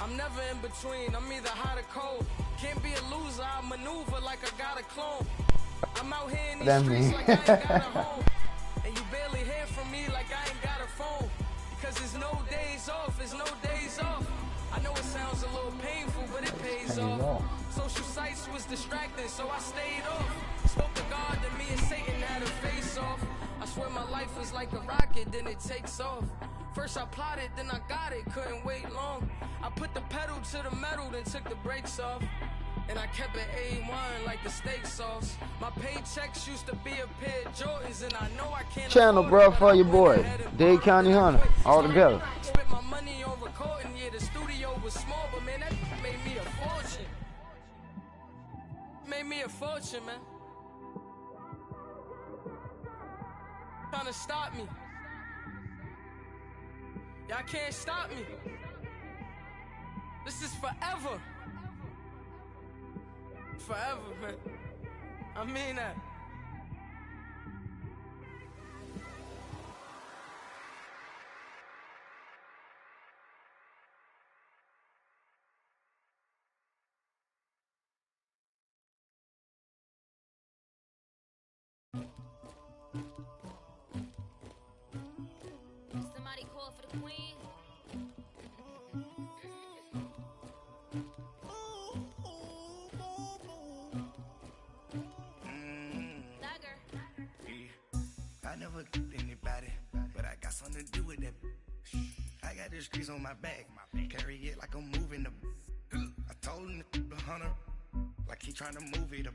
I'm never in between, I'm either hot or cold. Can't be a loser, I maneuver like I got a clone. I'm out here in these streets like I ain't got a home. And you barely hear from me like I ain't got a phone. Because there's no days off, there's no days off. I know it sounds a little painful, but it pays off. Social sites was distracting, so I stayed off. Spoke to God, that me and Satan had a face off. I swear my life is like a rocket, then it takes off. First I plotted, then I got it, couldn't wait long. I put the pedal to the metal, then took the brakes off. And I kept it A1 like the steak sauce. My paychecks used to be a pair of Jordans, and I know I can't channel, bro, for your boy, Dadecountyhunter, all together. Spent my money on recording, yeah, the studio was small, but man, that made me a fortune. Made me a fortune, man. Trying to stop me. Y'all can't stop me. This is forever. Forever, man. I mean that. Somebody call for the queen. I never killed anybody, but I got something to do with that. I got the streets on my back, carry it like I'm moving the. I told him the hunter, like he trying to move it up.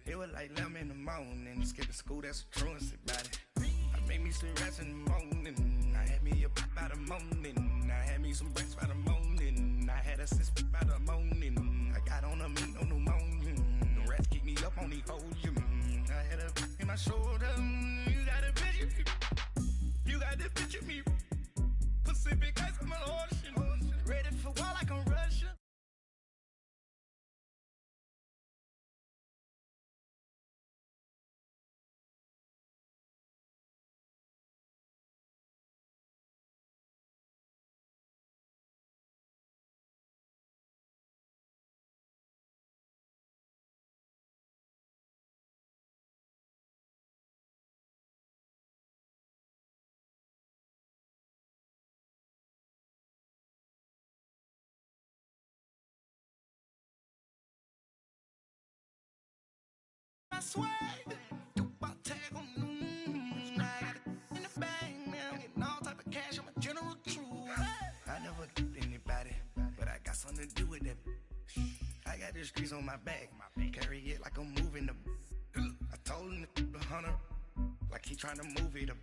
It was like 11 in the morning, skipping school, that's a truancy about it. I made me some rats in the morning, I had me a pop by the morning, I had me some breaks by the morning, I had a sis by the morning, I got on a meat on the morning, the rats keep me up on the ocean, I had a in my shoulder, you got a picture me, Pacific ice on my ocean, ready for war like I'm Russia. I swear, about tag on I got it in the bag now, getting all type of cash. I'm a general true. I never killed anybody, but I got something to do with that. I got the streets on my back, carry it like I'm moving the. I told him the hunter, like he trying to move it up.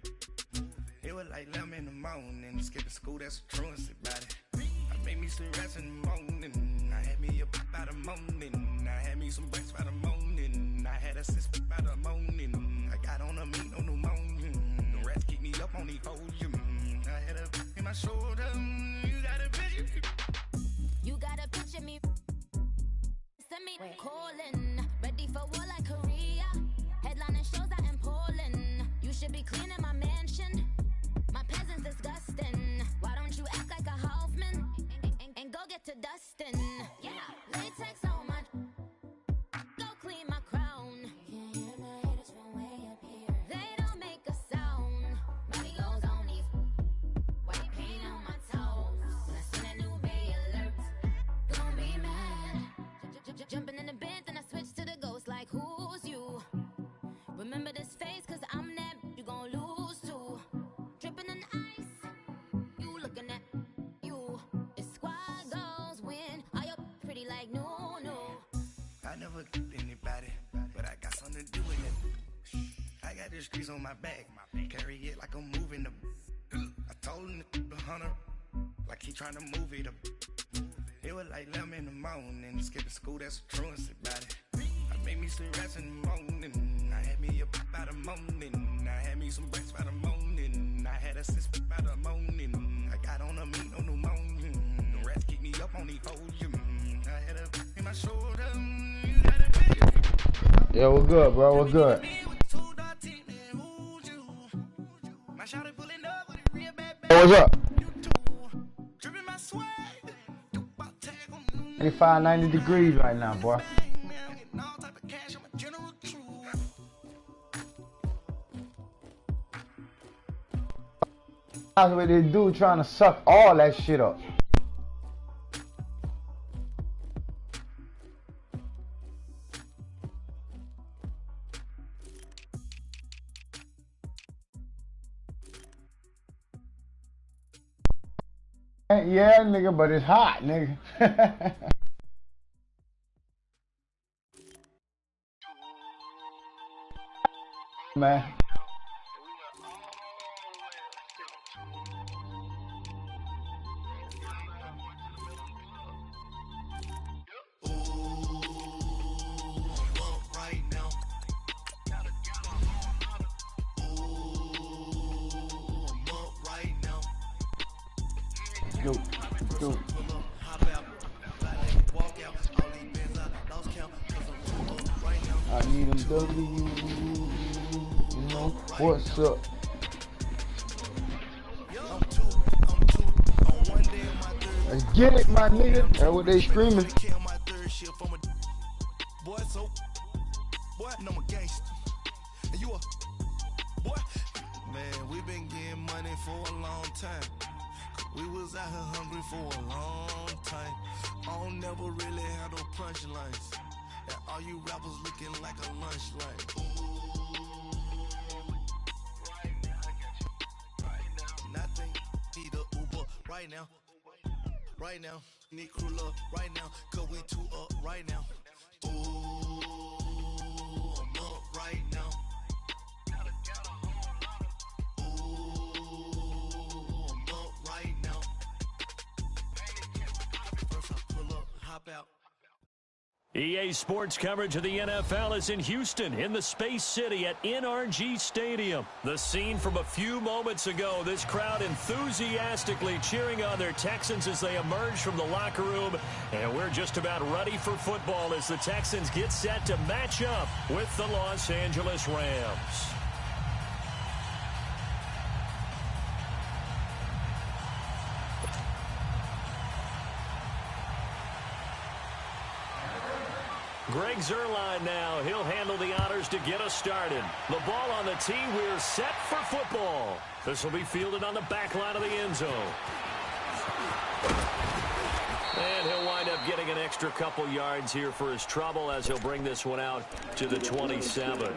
It was like 11 in the morning, skipping school, that's a truancy about it. I made me some rats in the morning, I had me a pop by the morning, I had me some breaks by the morning, I had a sis by the morning, I got on a meat on the morning, the rats keep me up on the ocean, I had a in my shoulder, you got a picture. You got a picture me. Send me calling, ready for war like Korea. Headlining shows out in Poland. You should be cleaning my mansion. My peasants disgusting. Why don't you act like a Hoffman and go get to dustin'? Yeah, latex on my. Go clean my crown. Can't hear my haters from way up here. They don't make a sound. Money goes on these. White paint on my toes. When I send a new Bay alert, gonna be mad. Jumping in the bed, then I switch to the ghost like who's you? Remember this face, cause I'm that you gon' lose too. Dripping in ice, you looking at you. It's squad goals win. Are you pretty like no? I never killed anybody, but I got something to do with it. I got the streets on my back, carry it like I'm moving the. I told him the hunter, like he trying to move it up. It was like 11 in the morning, skipping school, that's a truancy about it. I made me some rats in the morning, I had me a pop by the morning, I had me some breaks by the morning, I had a sis by the morning, I got on a meat on the morning, the rats keep me up on the ocean, I had a in my shoulder, you got a picture. Yeah, we're good, bro, we're good. My shawty pulling up with a real bad Hey, what's up? dripping my swag. 85, 90 degrees right now, boy. Getting all type of cash, I'm a general true. That's what they do, trying to suck all that shit up. Yeah, nigga, but it's hot, nigga. Man. Go. I need them W. You know what's up? Let's get it, my nigga. That's what they screaming. Boy, so boy, no, I'm a gangster. And you a boy. Man, we been getting money for a long time. We was out here hungry for a long time. I don't never really have no punchlines. And all you rappers looking like a lunch line. Nothing, need a Uber right now. Right now, need crew love right now. Cause we two up right now. Ooh, I'm up right now. Ooh, I'm up right now. First I pull up, hop out. EA Sports coverage of the NFL is in Houston, in the Space City at NRG Stadium. The scene from a few moments ago, this crowd enthusiastically cheering on their Texans as they emerge from the locker room. And we're just about ready for football as the Texans get set to match up with the Los Angeles Rams. Greg Zuerlein now. He'll handle the honors to get us started. The ball on the tee. We're set for football. This will be fielded on the back line of the end zone. And he'll wind up getting an extra couple yards here for his trouble as he'll bring this one out to the 27.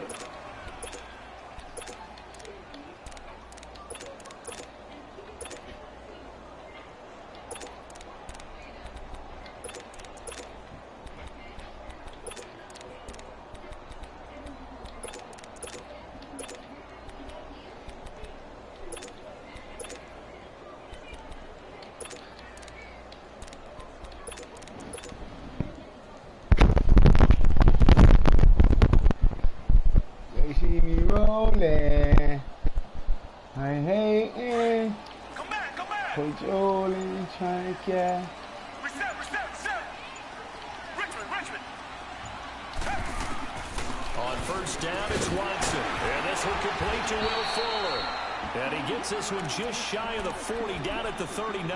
This one just shy of the 40, down at the 39.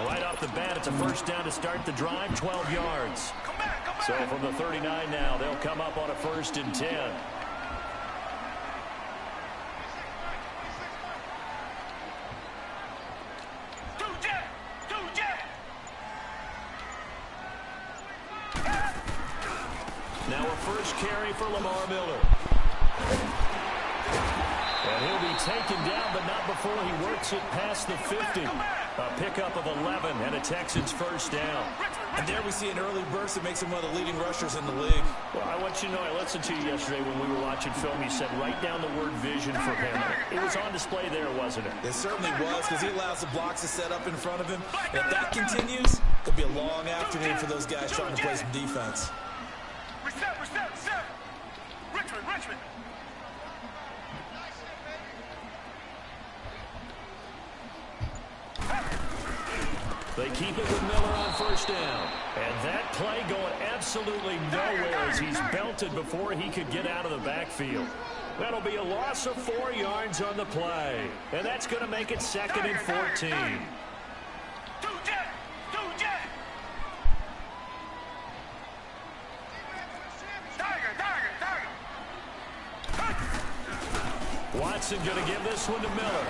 Right off the bat, it's a first down to start the drive, 12 yards. So from the 39 now, they'll come up on a 1st and 10. Now a first carry for Lamar Miller. And he'll be taken down, but not before he works it past the 50. A pickup of 11 and a Texans first down. And there we see an early burst that makes him one of the leading rushers in the league. Well, I want you to know, I listened to you yesterday when we were watching film. You said write down the word vision for him. It was on display there, wasn't it? It certainly was, because he allows the blocks to set up in front of him. And if that continues, it'll be a long afternoon for those guys trying to play some defense. Richmond. They keep it with Miller on first down. And that play going absolutely nowhere as he's belted before he could get out of the backfield. That'll be a loss of 4 yards on the play. And that's going to make it 2nd and 14. Watson going to give this one to Miller.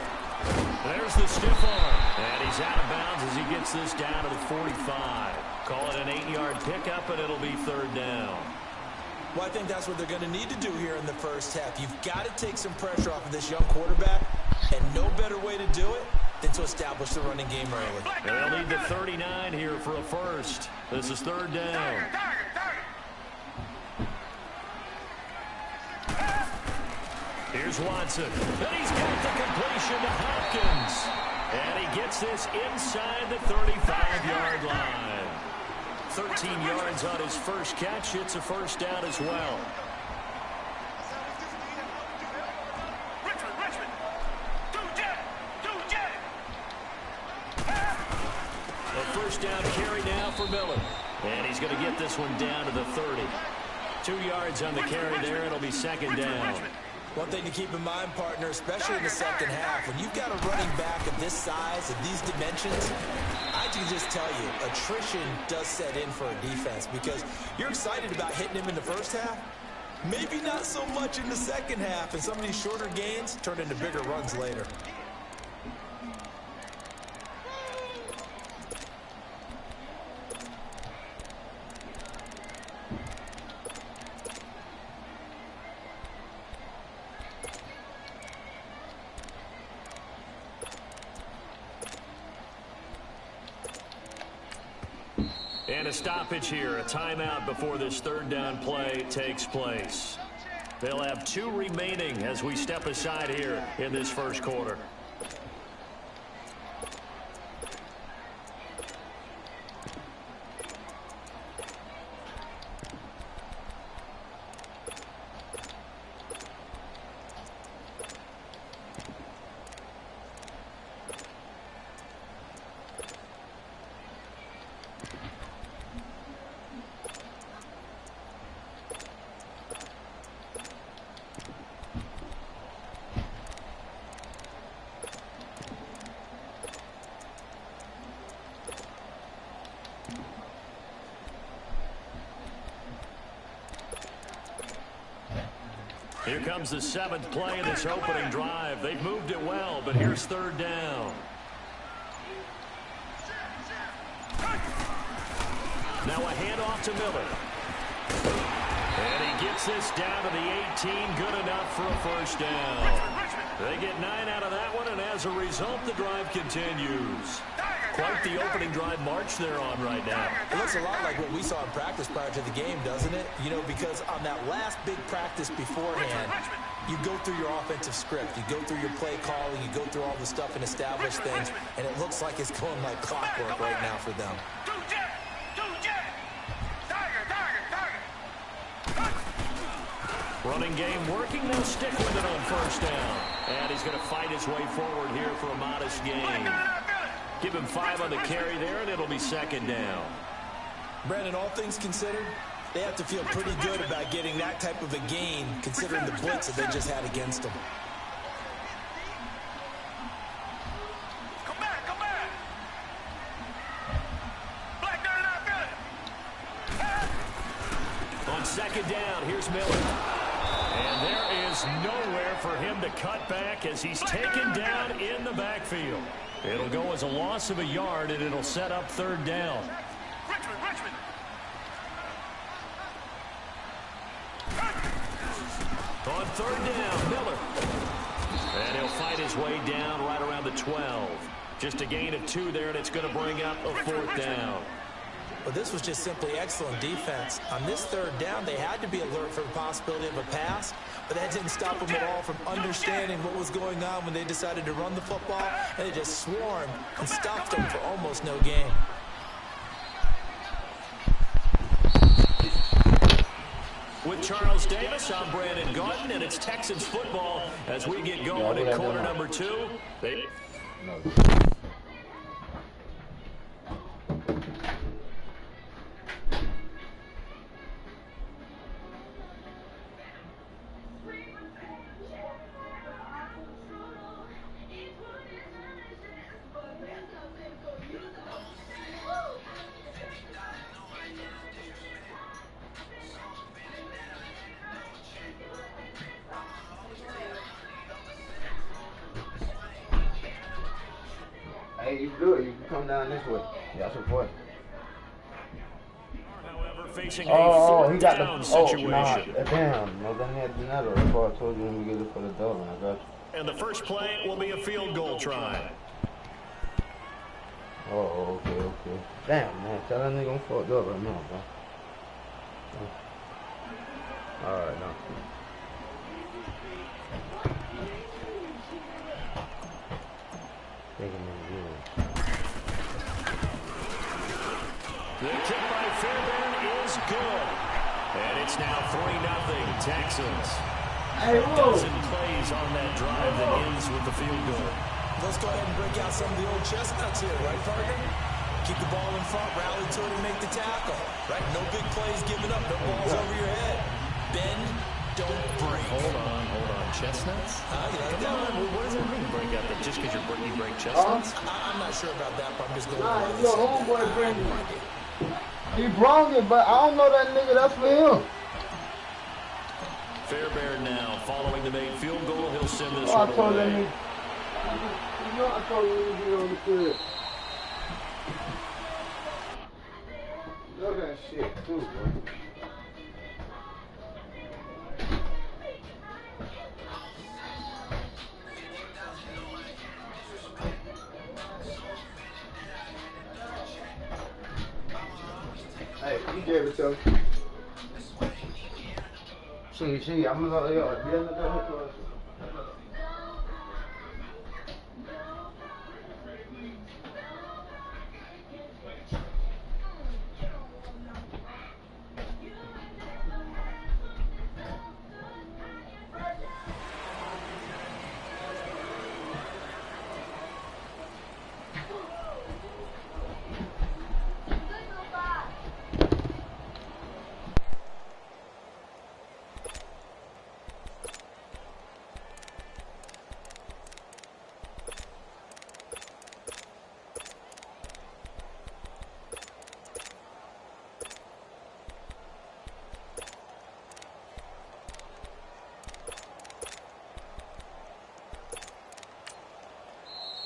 There's the stiff arm. And he's out of bounds as he gets this down to the 45. Call it an 8-yard pickup, and it'll be third down. Well, I think that's what they're going to need to do here in the first half. You've got to take some pressure off of this young quarterback, and no better way to do it than to establish the running game early. And they'll need the 39 here for a first. This is third down. Here's Watson. And he's got the completion to Hopkins. And he gets this inside the 35-yard line. 13 yards on his first catch. It's a first down as well. A first down carry now for Miller. And he's going to get this one down to the 30. 2 yards on the carry there. It'll be second down. One thing to keep in mind, partner, especially in the second half, when you've got a running back of this size and these dimensions, I can just tell you, attrition does set in for a defense because you're excited about hitting him in the first half. Maybe not so much in the second half, and some of these shorter gains turn into bigger runs later. And a stoppage here, a timeout before this third down play takes place. They'll have 2 remaining as we step aside here in this first quarter. Here comes the 7th play of this opening drive. They've moved it well, but here's third down. Now a handoff to Miller. And he gets this down to the 18. Good enough for a first down. They get 9 out of that one, and as a result, the drive continues. Quite the opening drive march they're on right now. It looks a lot like what we saw in practice prior to the game, doesn't it? You know, because on that last big practice beforehand, you go through your offensive script, you go through your play calling, you go through all the stuff and establish things, and it looks like it's going like clockwork right now for them. Running game working, they'll stick with it on first down. And he's going to fight his way forward here for a modest gain. Give him 5 on the carry there, and it'll be second down. Brandon, all things considered, they have to feel pretty good about getting that type of a gain, considering the blitz that they just had against them. Come back, come back. Black dirty, not good. On second down, here's Miller. And there is nowhere for him to cut back as he's taken down in the backfield. It'll go as a loss of a yard, and it'll set up third down. Richmond. On third down, Miller. And he'll fight his way down right around the 12. Just a gain of 2 there, and it's going to bring up a fourth down. Well, this was just simply excellent defense. On this third down, they had to be alert for the possibility of a pass, but that didn't stop them at all from understanding what was going on when they decided to run the football, and they just swarmed and stopped them for almost no gain. With Charles Davis, I'm Brandon Garden, and it's Texans football as we get going in quarter number 2. good. You can come down this way. Yeah, support. However, facing Oh, a he got down the situation. damn. No, then he had another. That's why I told you when we get it for the double. I got you. And the first play will be a field goal try. Oh, okay. Damn, man. Tell that nigga I'm fucked up right now, bro. Alright, now. The kick by Fairbairn is good. And it's now 3-0 Texans. Hey, A dozen plays on that drive that ends with the field goal. Let's go ahead and break out some of the old chestnuts here, right, partner? Keep the ball in front, rally to it, and make the tackle. Right? No big plays given up, no balls over your head. Bend, don't break. Hold on. Chestnuts? You like that one? What does it mean, break out? Just because you break chestnuts? I'm not sure about that, but I'm just going Nah, with your homeboy bring it. He brought it, but I don't know that nigga. That's for him. Fairbairn now, following the made field goal, he'll send this I one told that away. nigga. You know, I told him to be on the field. Look at that shit, too, bro. Hey, you gave it to him. Sí, I'm gonna go, viendo todo eso.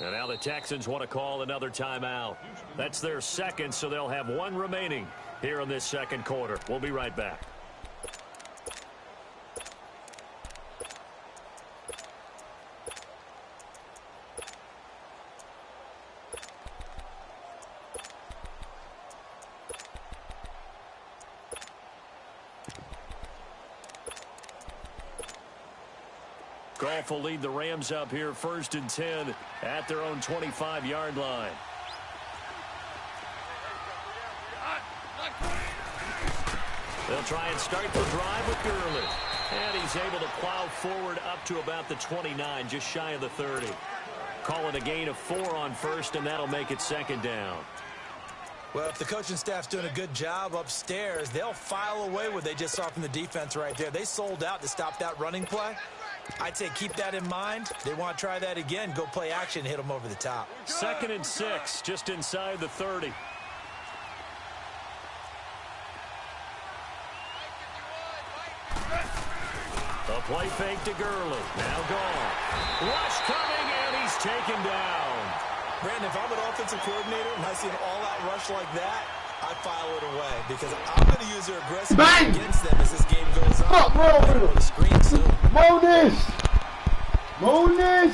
And now the Texans want to call another timeout. That's their second, so they'll have one remaining here in this second quarter. We'll be right back. Goff will lead the Rams up here 1st and 10 at their own 25-yard line. They'll try and start the drive with Gurley. And he's able to plow forward up to about the 29, just shy of the 30. Calling a gain of 4 on first, and that'll make it 2nd down. Well, if the coaching staff's doing a good job upstairs, they'll file away what they just saw from the defense right there. They sold out to stop that running play. I'd say keep that in mind. They want to try that again. Go play action, hit them over the top. 2nd and 6, just inside the 30. A play fake to Gurley. Now gone. Rush coming, and he's taken down. Brandon, if I'm an offensive coordinator and I see an all-out rush like that, I file it away because I'm going to use their aggressiveness against them as this game goes on. Fuck, bro. I'm going to screen soon. Bonus!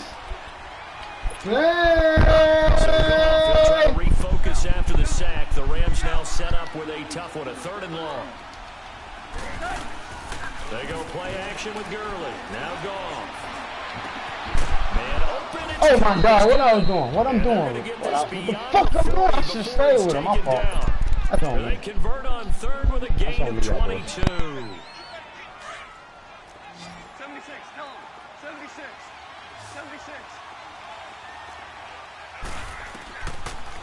So they'll try to refocus after the sack. The Rams now set up with a tough one, a 3rd and long. They go play action with Gurley. Now gone. Man open. Oh my God, what I was doing? What I'm doing? What the fuck I'm doing? I should stay with him. My fault. That's on They me. convert on 3rd with a gain of 22. 76, tell him. 76. 76.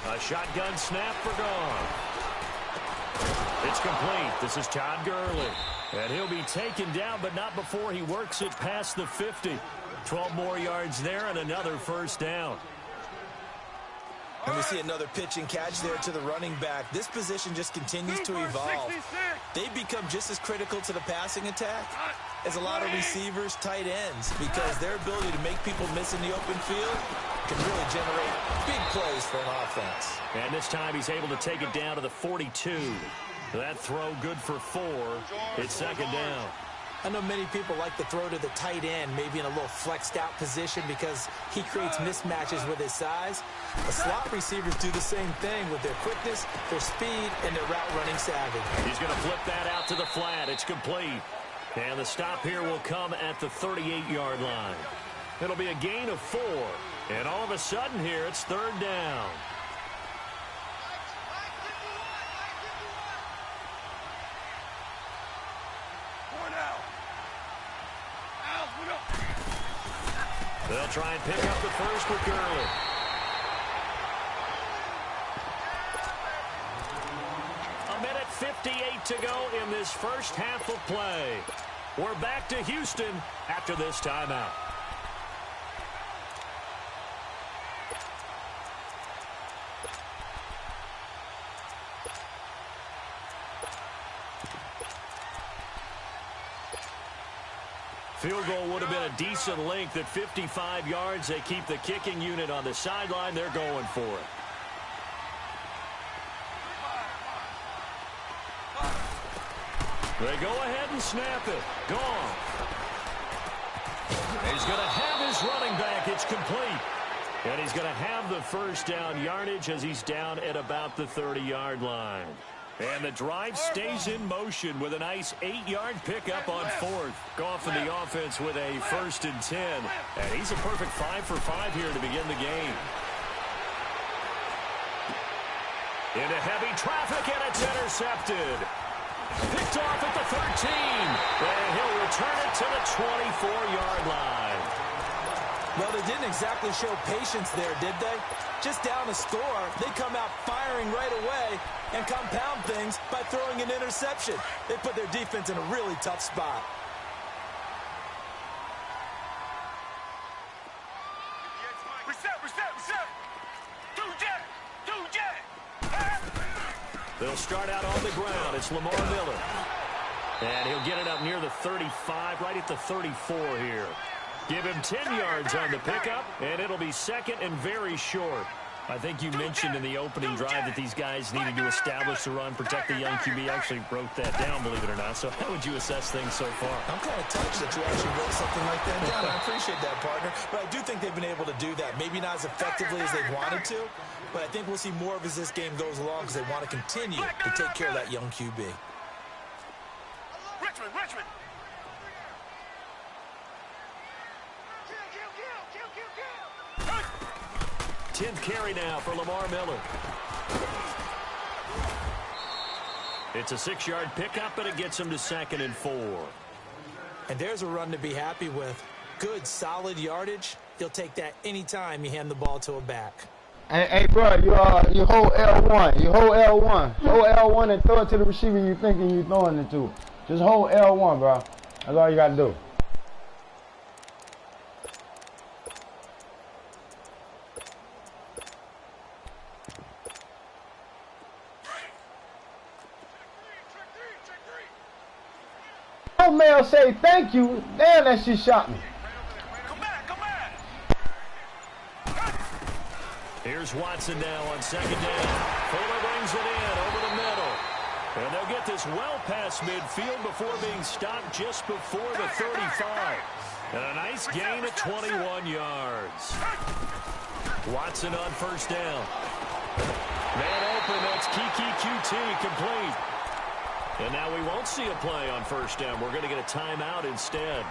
A shotgun snap for gone. It's complete. This is Todd Gurley. And he'll be taken down, but not before he works it past the 50. 12 more yards there and another 1st down. And we see another pitch and catch there to the running back. This position just continues to evolve. They become just as critical to the passing attack as a lot of receivers, tight ends, because their ability to make people miss in the open field can really generate big plays for an offense. And this time he's able to take it down to the 42. That throw good for 4. It's second down. I know many people like to throw to the tight end, maybe in a little flexed out position because he creates mismatches with his size. The slot receivers do the same thing with their quickness, their speed, and their route running savvy. He's going to flip that out to the flat. It's complete. And the stop here will come at the 38-yard line. It'll be a gain of 4. And all of a sudden here, it's third down. They'll try and pick up the first with Gurley. A minute 58 to go in this first half of play. We're back to Houston after this timeout. Field goal would have been a decent length at 55 yards. They keep the kicking unit on the sideline. They're going for it. They go ahead and snap it. Gone. He's going to have his running back. It's complete. And he's going to have the first down yardage as he's down at about the 30-yard line. And the drive stays in motion with a nice 8-yard pickup on 4th. Goff in the offense with a 1st and 10. And he's a perfect 5 for 5 here to begin the game. Into heavy traffic, and it's intercepted. Picked off at the 13. And he'll return it to the 24-yard line. Well, they didn't exactly show patience there, did they? Just down a score, they come out firing right away and compound things by throwing an interception. They put their defense in a really tough spot. They'll start out on the ground. It's Lamar Miller. And he'll get it up near the 35, right at the 34 here. Give him 10 yards on the pickup, and it'll be second and very short. I think you mentioned in the opening drive that these guys needed to establish the run, protect the young QB. I actually wrote that down, believe it or not. So how would you assess things so far? I'm kind of touched that you actually wrote something like that down. I appreciate that, partner. But I do think they've been able to do that. Maybe not as effectively as they wanted to, but I think we'll see more of as this game goes along because they want to continue to take care of that young QB. Richmond. 10th carry now for Lamar Miller. It's a 6-yard pickup, but it gets him to 2nd and 4. And there's a run to be happy with. Good, solid yardage. He'll take that anytime you hand the ball to a back. Hey, bro, you hold L1. You hold L1. Hold L1 and throw it to the receiver you thinking you're throwing it to. Just hold L1, bro. That's all you got to do. Old Mel say thank you. Damn, that shit shot me. Come back. Here's Watson now on 2nd down. Fuller brings it in over the middle. And they'll get this well past midfield before being stopped just before the 35. And a nice gain of 21 yards. Watson on 1st down. Man open, that's Kiki QT complete. And now we won't see a play on 1st down. We're going to get a timeout instead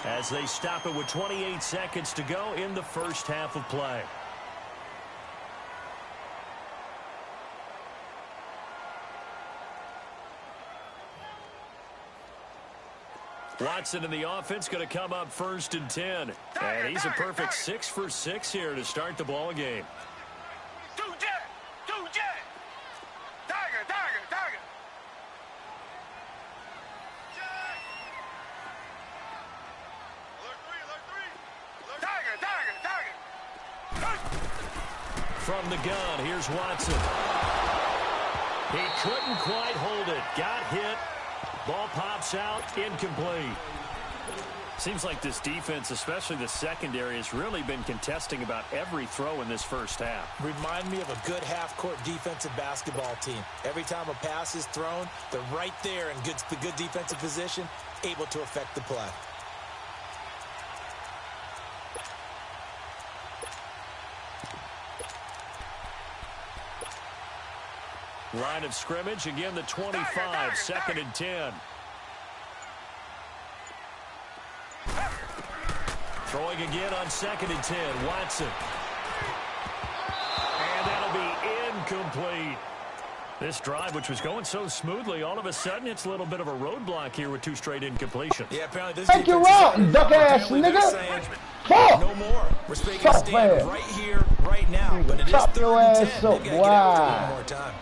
as they stop it with 28 seconds to go in the first half of play. Watson in the offense going to come up 1st and 10. And he's a perfect 6 for 6 here to start the ball game. Two jet. Tiger. From the gun, here's Watson. He couldn't quite hold it. Got hit. Ball pops out. Incomplete. Seems like this defense, especially the secondary, has really been contesting about every throw in this first half. Remind me of a good half-court defensive basketball team. Every time a pass is thrown, they're right there in the good defensive position, able to affect the play. Line of scrimmage, again the 25, 2nd and 10. Throwing again on 2nd and 10, Watson. And that'll be incomplete. This drive, which was going so smoothly, all of a sudden it's a little bit of a roadblock here with 2 straight incompletions. Yeah, apparently this Take you out, duck-ass nigga. Fuck. No more. We're speaking a stand right here, right now. But it is 3rd your and 10. ass up. They've got to get out one more time.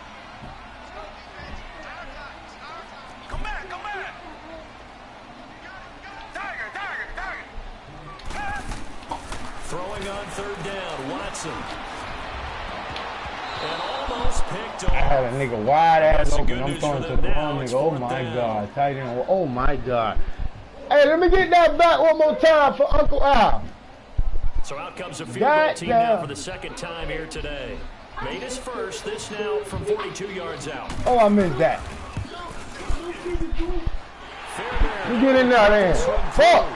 Throwing on 3rd down, Watson. And almost picked off. I had a nigga wide ass open. I'm news throwing for to them the now. wrong It's nigga. Oh 4th my down. God. Tight end. Oh my God. Hey, let me get that back one more time for Uncle Al. So out comes a field goal team now for the 2nd time here today. Made his first, this now from 42 yards out. Oh, I missed that. You get in there, then. Fuck.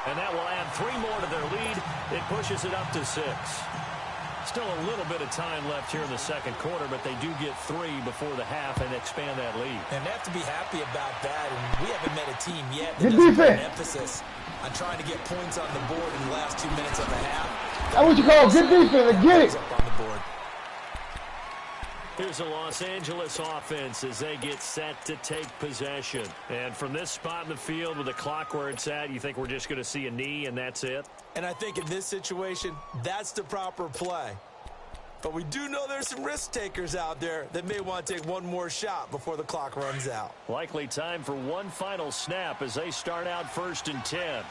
And that will add 3 more to their lead. It pushes it up to 6. Still a little bit of time left here in the 2nd quarter, but they do get 3 before the half and expand that lead. And they have to be happy about that. And we haven't met a team yet that Good doesn't put an defense. emphasis on trying to get points on the board in the last 2 minutes of the half. That's what you call good defense. Get it. Up on the board. Here's the Los Angeles offense as they get set to take possession. And from this spot in the field with the clock where it's at, you think we're just going to see a knee and that's it? And I think in this situation, that's the proper play. But we do know there's some risk takers out there that may want to take one more shot before the clock runs out. Likely time for one final snap as they start out 1st and 10.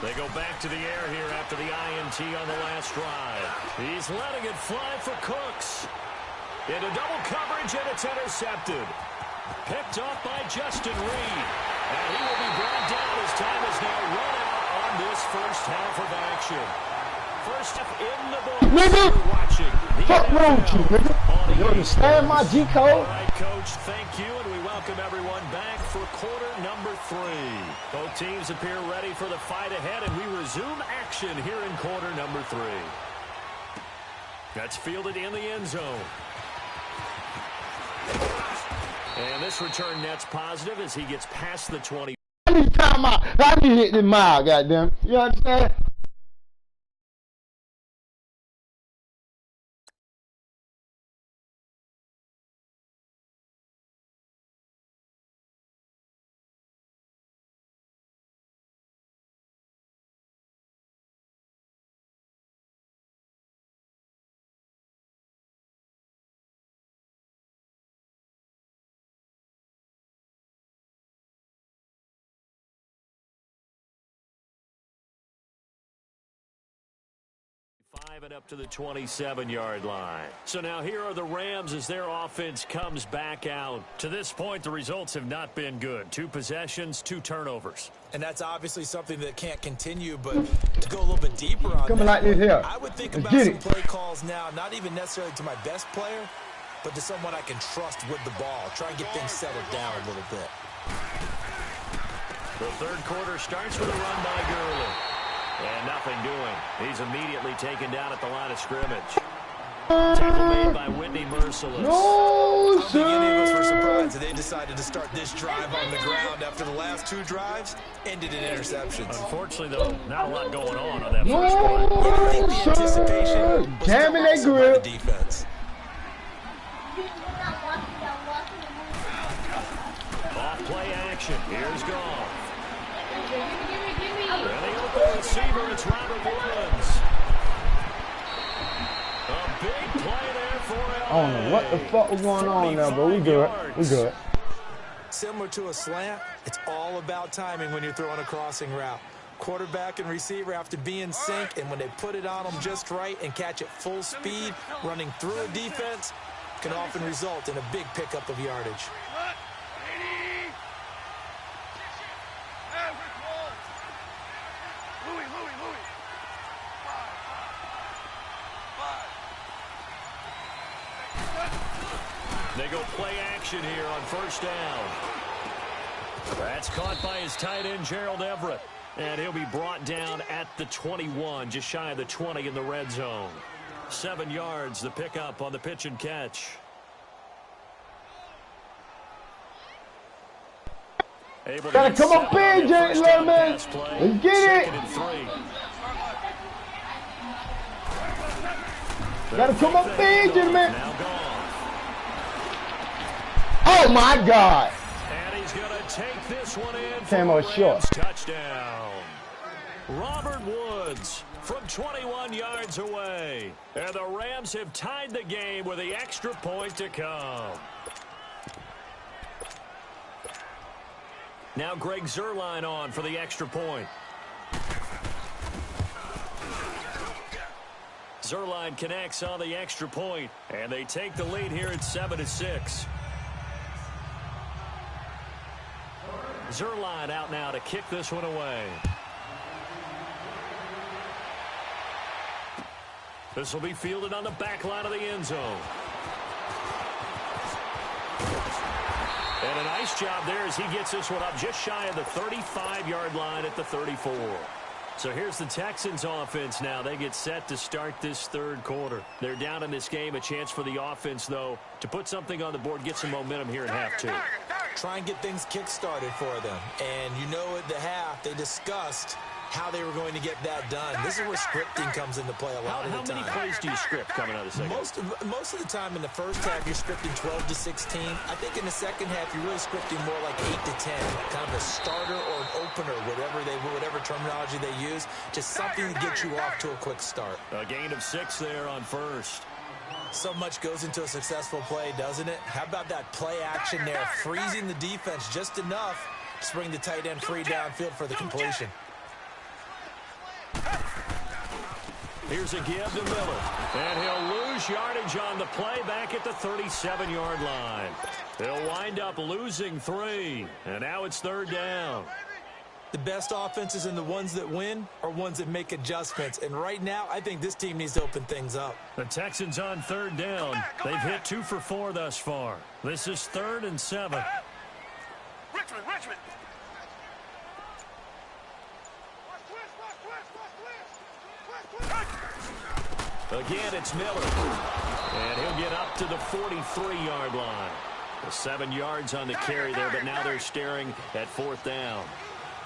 They go back to the air here after the INT on the last drive. He's letting it fly for Cooks. Into double coverage, and it's intercepted. Picked off by Justin Reed. And he will be brought down as time is now run out on this first half of action. First up in the book. Nigga. Watching. Fuck wrong with you, nigga? You understand my G code? All right, Coach, thank you, and we welcome everyone back for quarter number 3. Both teams appear ready for the fight ahead, and we resume action here in quarter number 3. That's fielded in the end zone. And this return net's positive as he gets past the 20. I need time out. I need to hit the mile, goddamn. You understand? And up to the 27-yard line. So now here are the Rams as their offense comes back out. To this point, the results have not been good. 2 possessions, 2 turnovers. And that's obviously something that can't continue, but to go a little bit deeper on Coming that, like this here. I would think Let's about get some it. play calls now, not even necessarily to my best player, but to someone I can trust with the ball. Try and get things settled down a little bit. The 3rd quarter starts with a run by Gurley. And nothing doing. He's immediately taken down at the line of scrimmage. Tackle made by Whitney Merciless. No, I don't think any of us were sir. surprised that they decided to start this drive on the ground after the last 2 drives ended in interceptions. Unfortunately, though, not a lot going on that No, first play. Yeah, I think the anticipation was Damn it, still they awesome by the grip. defense. Off play action. Here's Goff. And the open receiver, it's Robert Woods. A big play there for LA. I don't know what the fuck was going on now, but we good. We good. Similar to a slant, it's all about timing when you're throwing a crossing route. Quarterback and receiver have to be in sync, and when they put it on them just right and catch it full speed, running through a defense can often result in a big pickup of yardage. They go play action here on first down. That's caught by his tight end, Gerald Everett. And he'll be brought down at the 21, just shy of the 20 in the red zone. 7 yards, the pickup on the pitch and catch. Gotta come up big, little man. Let's get it. Gotta come up big, gentlemen. Oh my God. And he's gonna take this one in. Came out short. Touchdown. Robert Woods from 21 yards away. And the Rams have tied the game with the extra point to come. Now Greg Zuerlein on for the extra point. Zuerlein connects on the extra point, and they take the lead here at 7-6. Zuerlein out now to kick this one away. This will be fielded on the back line of the end zone. And a nice job there as he gets this one up just shy of the 35-yard line at the 34. So here's the Texans offense now. They get set to start this third quarter. They're down in this game. A chance for the offense, though, to put something on the board, get some momentum here in half two. Try and get things kick-started for them. And you know at the half, they discussed how they were going to get that done. This is where scripting comes into play a lot of the time. How many plays do you script coming out of the second? Most of the time in the first half, you're scripting 12 to 16. I think in the second half, you're really scripting more like 8 to 10. Kind of a starter or an opener, whatever terminology they use. Just something to get you off to a quick start. A gain of 6 there on first. So much goes into a successful play, doesn't it? How about that play action there? Freezing the defense just enough to bring the tight end free downfield for the completion. Here's a give to Miller. And he'll lose yardage on the play back at the 37-yard line. They'll wind up losing 3. And now it's third down. The best offenses and the ones that win are ones that make adjustments. And right now, I think this team needs to open things up. The Texans on third down. They've hit 2 for 4 thus far. This is 3rd and 7. Richmond. Again, it's Miller. And he'll get up to the 43-yard line. 7 yards on the carry there, but now they're staring at 4th down.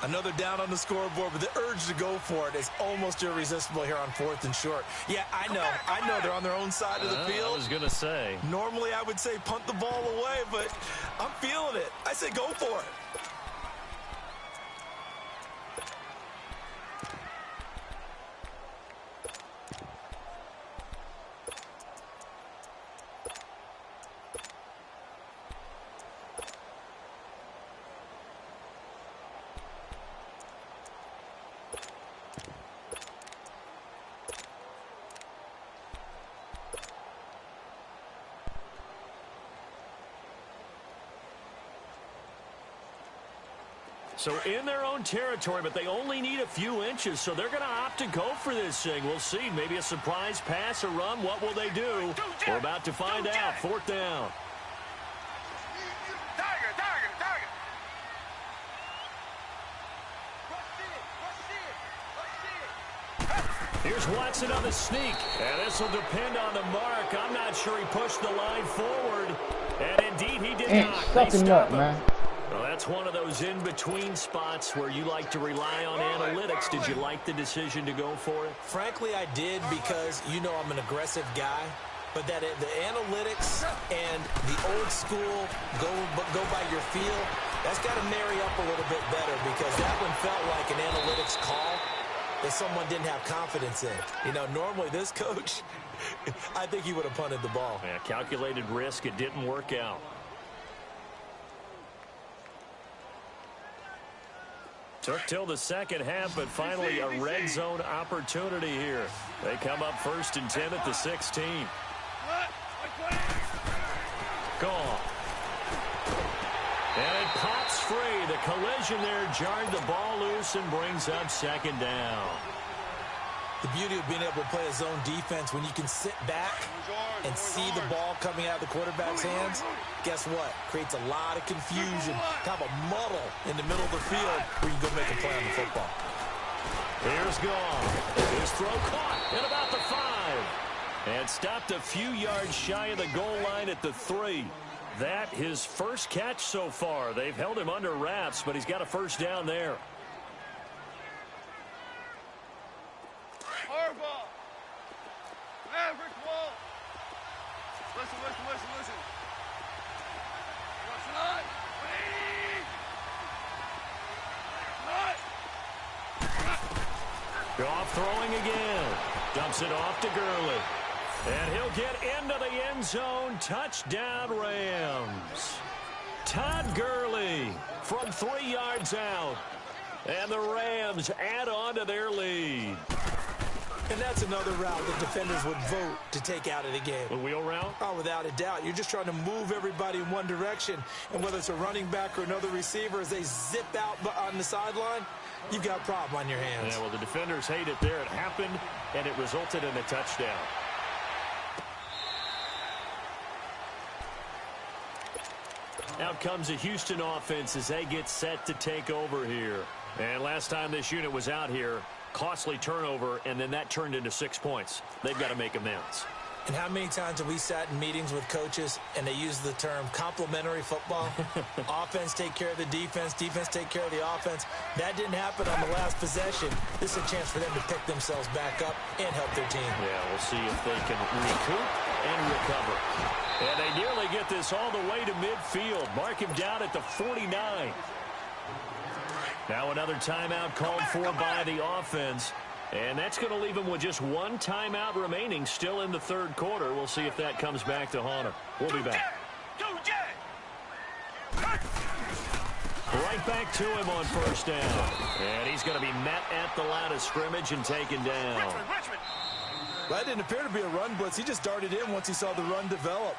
Another down on the scoreboard, but the urge to go for it is almost irresistible here on 4th and short. Yeah, I know they're on their own side of the field. I was going to say. Normally, I would say punt the ball away, but I'm feeling it. I say go for it. So in their own territory, but they only need a few inches, so they're going to opt to go for this thing. We'll see. Maybe a surprise pass or run. What will they do? We're about to find out. 4th down. Here's Watson on the sneak. And this will depend on the mark. I'm not sure he pushed the line forward. And indeed, he did not. Something up, man. Well, that's one of those in-between spots where you like to rely on analytics. Did you like the decision to go for it? Frankly, I did because, you know, I'm an aggressive guy. But that the analytics and the old school go by your feel, that's got to marry up a little bit better because that one felt like an analytics call that someone didn't have confidence in. You know, normally this coach, I think he would have punted the ball. Yeah, calculated risk. It didn't work out. Took till the second half, but finally a red zone opportunity here. They come up 1st and 10 at the 16. Gone. And it pops free. The collision there jarred the ball loose and brings up 2nd down. The beauty of being able to play a zone defense when you can sit back and see the ball coming out of the quarterback's hands, guess what? Creates a lot of confusion, kind of a muddle in the middle of the field where you can go make a play on the football. Here's Goff. His throw caught at about the 5. And stopped a few yards shy of the goal line at the 3. That his first catch so far. They've held him under wraps, but he's got a first down there. Harbaugh. Maverick Wall. Listen. What's not? Goff throwing again. Dumps it off to Gurley. And he'll get into the end zone. Touchdown, Rams. Todd Gurley from 3 yards out. And the Rams add on to their lead. And that's another route that defenders would vote to take out of the game. The wheel route? Oh, without a doubt. You're just trying to move everybody in one direction. And whether it's a running back or another receiver, as they zip out on the sideline, you've got a problem on your hands. Yeah, well, the defenders hate it there. It happened, and it resulted in a touchdown. Out comes the Houston offense as they get set to take over here. And last time this unit was out here, costly turnover, and then that turned into 6 points. They've got to make amends. And how many times have we sat in meetings with coaches and they use the term complementary football? Offense take care of the defense, defense take care of the offense. That didn't happen on the last possession. This is a chance for them to pick themselves back up and help their team. Yeah, we'll see if they can recoup and recover. And they nearly get this all the way to midfield. Mark him down at the 49. Now another timeout called for by the offense. And that's going to leave him with just one timeout remaining still in the third quarter. We'll see if that comes back to haunt him. We'll be back. Right back to him on first down. And he's going to be met at the line of scrimmage and taken down. That didn't appear to be a run blitz. He just darted in once he saw the run develop.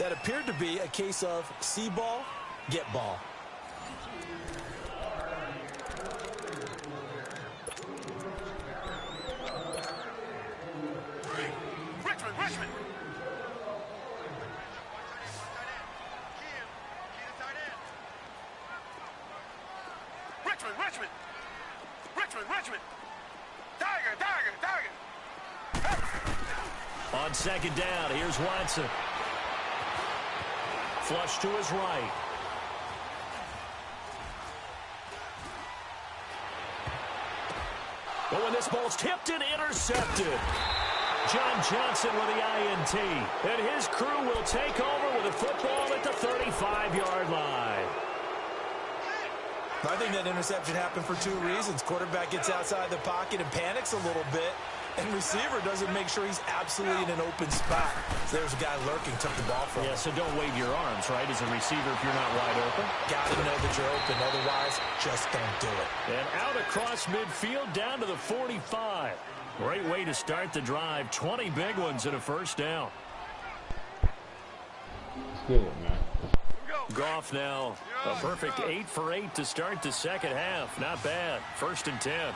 That appeared to be a case of see ball, get ball. Richmond. Tiger. On second down, here's Watson. Flush to his right. But when this ball's tipped and intercepted, John Johnson with the INT. And his crew will take over with a football at the 35-yard line. I think that interception happened for two reasons. Quarterback gets outside the pocket and panics a little bit, and receiver doesn't make sure he's absolutely in an open spot. So there's a guy lurking, took the ball from him. Yeah, so don't wave your arms, right, as a receiver if you're not wide open. Got to know that you're open. Otherwise, just don't do it. And out across midfield down to the 45. Great way to start the drive. 20 big ones and a first down. It's good, man. Goff now a perfect 8 for 8 to start the second half. Not bad. 1st and 10.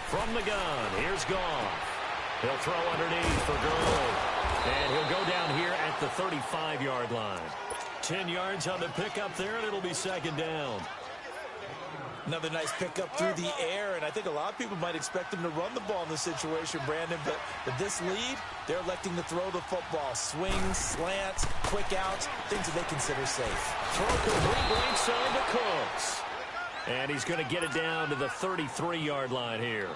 From the gun, here's Goff. He'll throw underneath for Gurley. And he'll go down here at the 35-yard line. 10 yards on the pickup there, and it'll be second down. Another nice pickup through the air, and I think a lot of people might expect them to run the ball in this situation, Brandon, but with this lead, they're electing to throw the football. Swings, slants, quick outs, things that they consider safe. Throw complete right side to Cooks. And he's going to get it down to the 33-yard line here.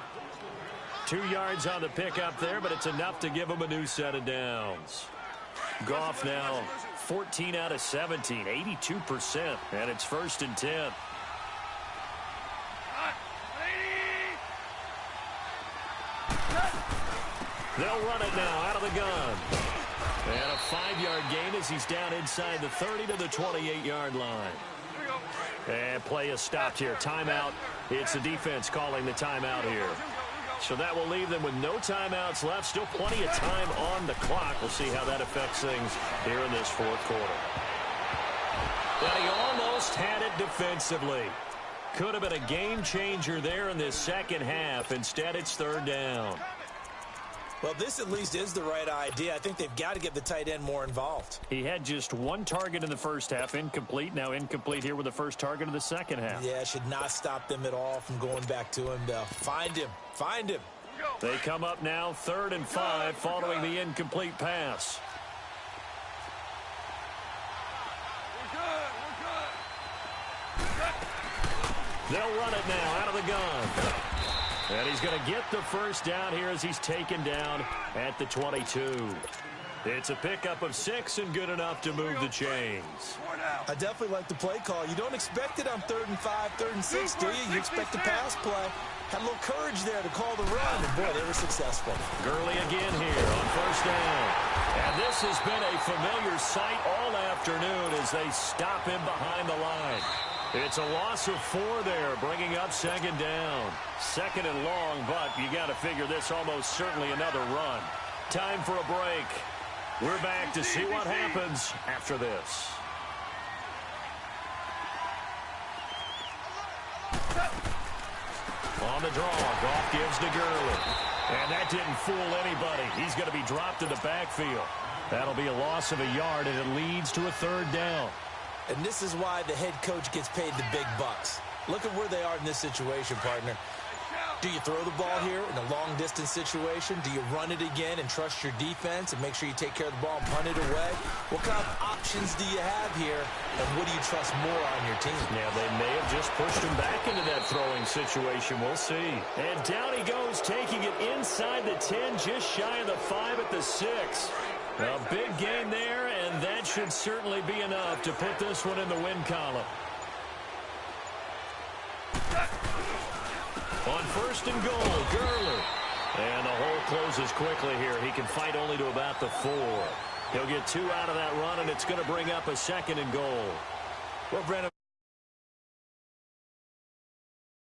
2 yards on the pickup there, but it's enough to give him a new set of downs. Goff now 14 out of 17, 82%, and it's 1st and 10. They'll run it now out of the gun. And a 5-yard gain as he's down inside the 30 to the 28-yard line. And play is stopped here. Timeout. It's the defense calling the timeout here. So that will leave them with no timeouts left. Still plenty of time on the clock. We'll see how that affects things here in this fourth quarter. And he almost had it defensively. Could have been a game changer there in this second half. Instead, it's third down. Well, this at least is the right idea. I think they've got to get the tight end more involved. He had just one target in the first half, incomplete. Now incomplete here with the first target of the second half. Yeah, should not stop them at all from going back to him, though. Find him. Find him. They come up now 3rd and 5 following the incomplete pass. They'll run it now out of the gun. And he's going to get the first down here as he's taken down at the 22. It's a pickup of 6 and good enough to move the chains. I definitely like the play call. You don't expect it on 3rd and 5, 3rd and 6, do you? You expect a pass play. Had a little courage there to call the run, and boy, they were successful. Gurley again here on first down. And this has been a familiar sight all afternoon as they stop him behind the line. It's a loss of 4 there, bringing up 2nd down. 2nd and long, but you got to figure this almost certainly another run. Time for a break. We're back to see what happens after this. On the draw, Goff gives to Gurley. And that didn't fool anybody. He's going to be dropped in the backfield. That'll be a loss of a yard, and it leads to a 3rd down. And this is why the head coach gets paid the big bucks. Look at where they are in this situation, partner. Do you throw the ball here in a long-distance situation? Do you run it again and trust your defense and make sure you take care of the ball and punt it away? What kind of options do you have here, and what do you trust more on your team? Yeah, they may have just pushed him back into that throwing situation. We'll see. And down he goes, taking it inside the 10, just shy of the 5 at the 6. A big gain there, and that should certainly be enough to put this one in the win column. On 1st and goal, Gurley. And the hole closes quickly here. He can fight only to about the 4. He'll get 2 out of that run, and it's going to bring up a 2nd and goal. Well, Brandon,